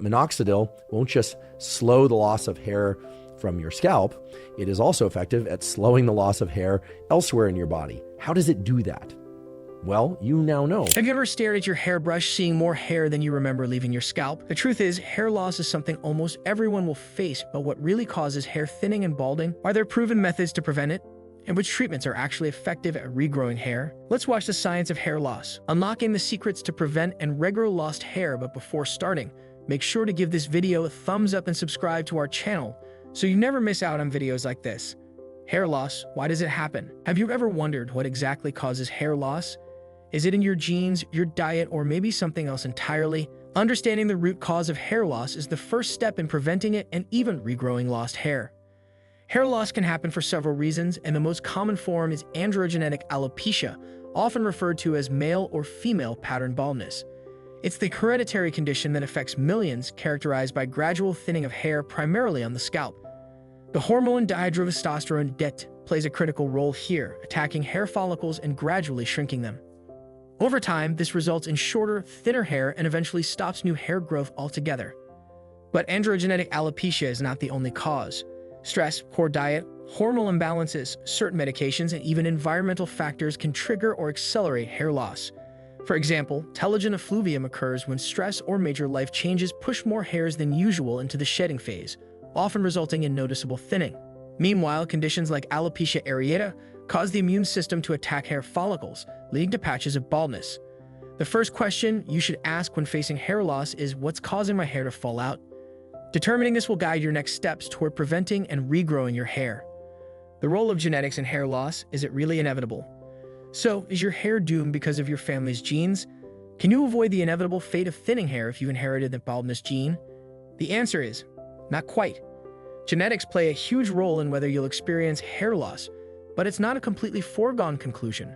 Minoxidil won't just slow the loss of hair from your scalp, it is also effective at slowing the loss of hair elsewhere in your body. How does it do that? Well, you now know. Have you ever stared at your hairbrush, seeing more hair than you remember leaving your scalp? The truth is, hair loss is something almost everyone will face, but what really causes hair thinning and balding? Are there proven methods to prevent it? And which treatments are actually effective at regrowing hair? Let's watch the science of hair loss, unlocking the secrets to prevent and regrow lost hair. But before starting, make sure to give this video a thumbs up and subscribe to our channel so you never miss out on videos like this. Hair loss, why does it happen? Have you ever wondered what exactly causes hair loss? Is it in your genes, your diet, or maybe something else entirely? Understanding the root cause of hair loss is the first step in preventing it and even regrowing lost hair. Hair loss can happen for several reasons, and the most common form is androgenetic alopecia, often referred to as male or female pattern baldness. It's the hereditary condition that affects millions, characterized by gradual thinning of hair primarily on the scalp. The hormone dihydrotestosterone DHT plays a critical role here, attacking hair follicles and gradually shrinking them. Over time, this results in shorter, thinner hair and eventually stops new hair growth altogether. But androgenetic alopecia is not the only cause. Stress, poor diet, hormonal imbalances, certain medications, and even environmental factors can trigger or accelerate hair loss. For example, telogen effluvium occurs when stress or major life changes push more hairs than usual into the shedding phase, often resulting in noticeable thinning. Meanwhile, conditions like alopecia areata cause the immune system to attack hair follicles, leading to patches of baldness. The first question you should ask when facing hair loss is, what's causing my hair to fall out? Determining this will guide your next steps toward preventing and regrowing your hair. The role of genetics in hair loss, is it really inevitable? So, is your hair doomed because of your family's genes? Can you avoid the inevitable fate of thinning hair if you inherited the baldness gene? The answer is, not quite. Genetics play a huge role in whether you'll experience hair loss, but it's not a completely foregone conclusion.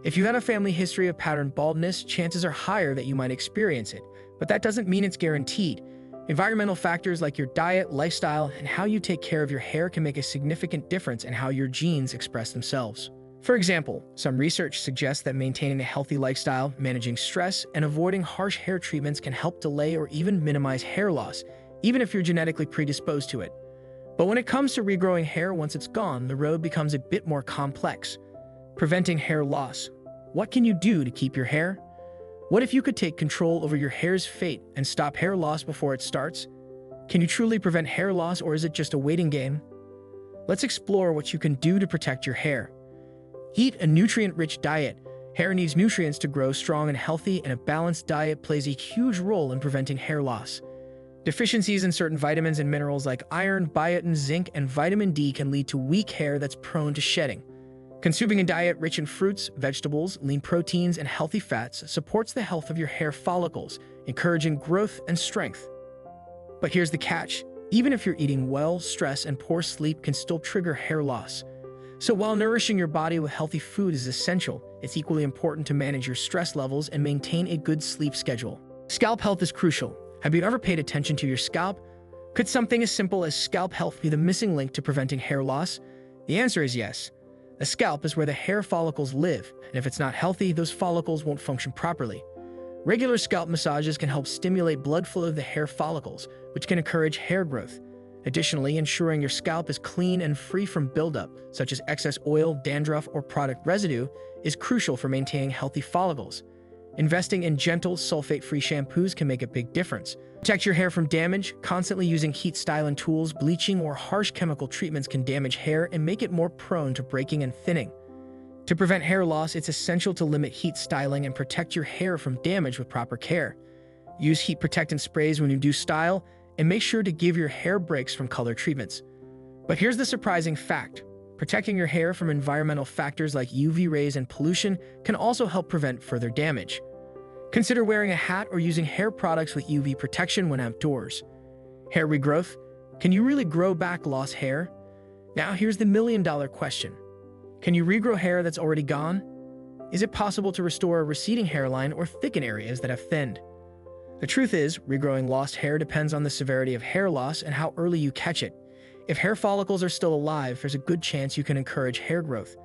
If you have a family history of pattern baldness, chances are higher that you might experience it, but that doesn't mean it's guaranteed. Environmental factors like your diet, lifestyle, and how you take care of your hair can make a significant difference in how your genes express themselves. For example, some research suggests that maintaining a healthy lifestyle, managing stress, and avoiding harsh hair treatments can help delay or even minimize hair loss, even if you're genetically predisposed to it. But when it comes to regrowing hair once it's gone, the road becomes a bit more complex. Preventing hair loss. What can you do to keep your hair? What if you could take control over your hair's fate and stop hair loss before it starts? Can you truly prevent hair loss, or is it just a waiting game? Let's explore what you can do to protect your hair. Eat a nutrient-rich diet. Hair needs nutrients to grow strong and healthy, and a balanced diet plays a huge role in preventing hair loss. Deficiencies in certain vitamins and minerals like iron, biotin, zinc, and vitamin D can lead to weak hair that's prone to shedding. Consuming a diet rich in fruits, vegetables, lean proteins, and healthy fats supports the health of your hair follicles, encouraging growth and strength. But here's the catch. Even if you're eating well, stress and poor sleep can still trigger hair loss. So while nourishing your body with healthy food is essential, it's equally important to manage your stress levels and maintain a good sleep schedule. Scalp health is crucial. Have you ever paid attention to your scalp? Could something as simple as scalp health be the missing link to preventing hair loss? The answer is yes. The scalp is where the hair follicles live, and if it's not healthy, those follicles won't function properly. Regular scalp massages can help stimulate blood flow to the hair follicles, which can encourage hair growth. Additionally, ensuring your scalp is clean and free from buildup, such as excess oil, dandruff, or product residue, is crucial for maintaining healthy follicles. Investing in gentle, sulfate-free shampoos can make a big difference. Protect your hair from damage. Constantly using heat styling tools, bleaching, or harsh chemical treatments can damage hair and make it more prone to breaking and thinning. To prevent hair loss, it's essential to limit heat styling and protect your hair from damage with proper care. Use heat protectant sprays when you do style, and make sure to give your hair breaks from color treatments. But here's the surprising fact. Protecting your hair from environmental factors like UV rays and pollution can also help prevent further damage. Consider wearing a hat or using hair products with UV protection when outdoors. Hair regrowth. Can you really grow back lost hair? Now here's the million-dollar question. Can you regrow hair that's already gone? Is it possible to restore a receding hairline or thicken areas that have thinned? The truth is, regrowing lost hair depends on the severity of hair loss and how early you catch it. If hair follicles are still alive, there's a good chance you can encourage hair growth.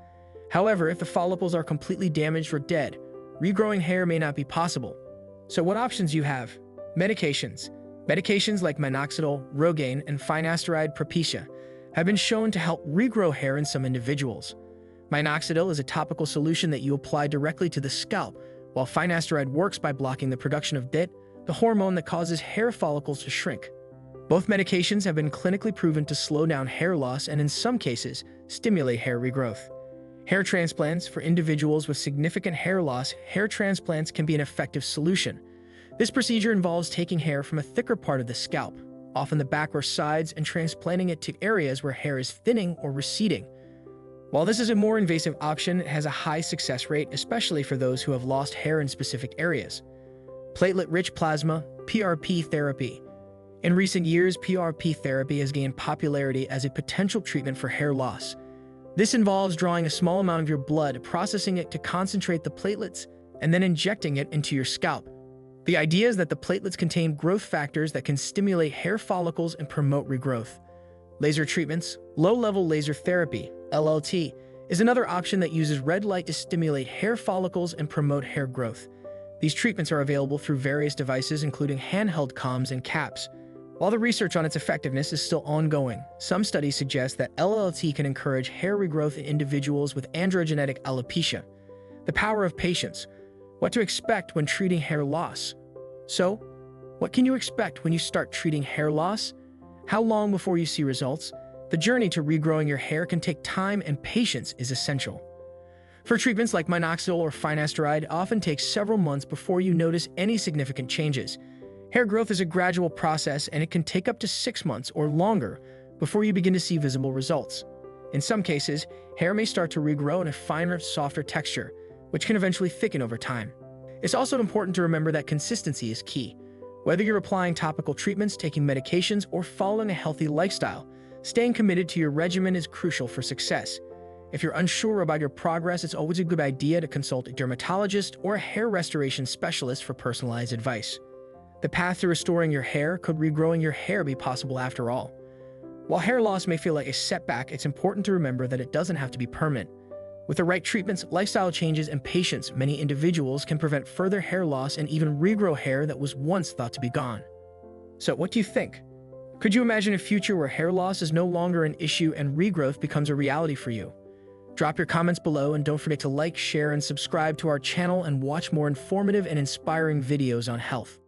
However, if the follicles are completely damaged or dead, regrowing hair may not be possible. So what options do you have? Medications. Medications like Minoxidil, Rogaine, and Finasteride Propecia have been shown to help regrow hair in some individuals. Minoxidil is a topical solution that you apply directly to the scalp, while Finasteride works by blocking the production of DHT, the hormone that causes hair follicles to shrink. Both medications have been clinically proven to slow down hair loss and, in some cases, stimulate hair regrowth. Hair transplants. For individuals with significant hair loss, hair transplants can be an effective solution. This procedure involves taking hair from a thicker part of the scalp, often the back or sides, and transplanting it to areas where hair is thinning or receding. While this is a more invasive option, it has a high success rate, especially for those who have lost hair in specific areas. Platelet-rich plasma, PRP therapy. In recent years, PRP therapy has gained popularity as a potential treatment for hair loss. This involves drawing a small amount of your blood, processing it to concentrate the platelets, and then injecting it into your scalp. The idea is that the platelets contain growth factors that can stimulate hair follicles and promote regrowth. Laser treatments. Low-level laser therapy, LLT, is another option that uses red light to stimulate hair follicles and promote hair growth. These treatments are available through various devices, including handheld combs and caps. While the research on its effectiveness is still ongoing, some studies suggest that LLT can encourage hair regrowth in individuals with androgenetic alopecia. The power of patience. What to expect when treating hair loss. So, what can you expect when you start treating hair loss? How long before you see results? The journey to regrowing your hair can take time, and patience is essential. For treatments like Minoxidil or Finasteride, it often takes several months before you notice any significant changes. Hair growth is a gradual process, and it can take up to 6 months or longer before you begin to see visible results. In some cases, hair may start to regrow in a finer, softer texture, which can eventually thicken over time. It's also important to remember that consistency is key. Whether you're applying topical treatments, taking medications, or following a healthy lifestyle, staying committed to your regimen is crucial for success. If you're unsure about your progress, it's always a good idea to consult a dermatologist or a hair restoration specialist for personalized advice. The path to restoring your hair. Could regrowing your hair be possible after all? While hair loss may feel like a setback, it's important to remember that it doesn't have to be permanent. With the right treatments, lifestyle changes, and patience, many individuals can prevent further hair loss and even regrow hair that was once thought to be gone. So, what do you think? Could you imagine a future where hair loss is no longer an issue and regrowth becomes a reality for you? Drop your comments below, and don't forget to like, share, and subscribe to our channel and watch more informative and inspiring videos on health.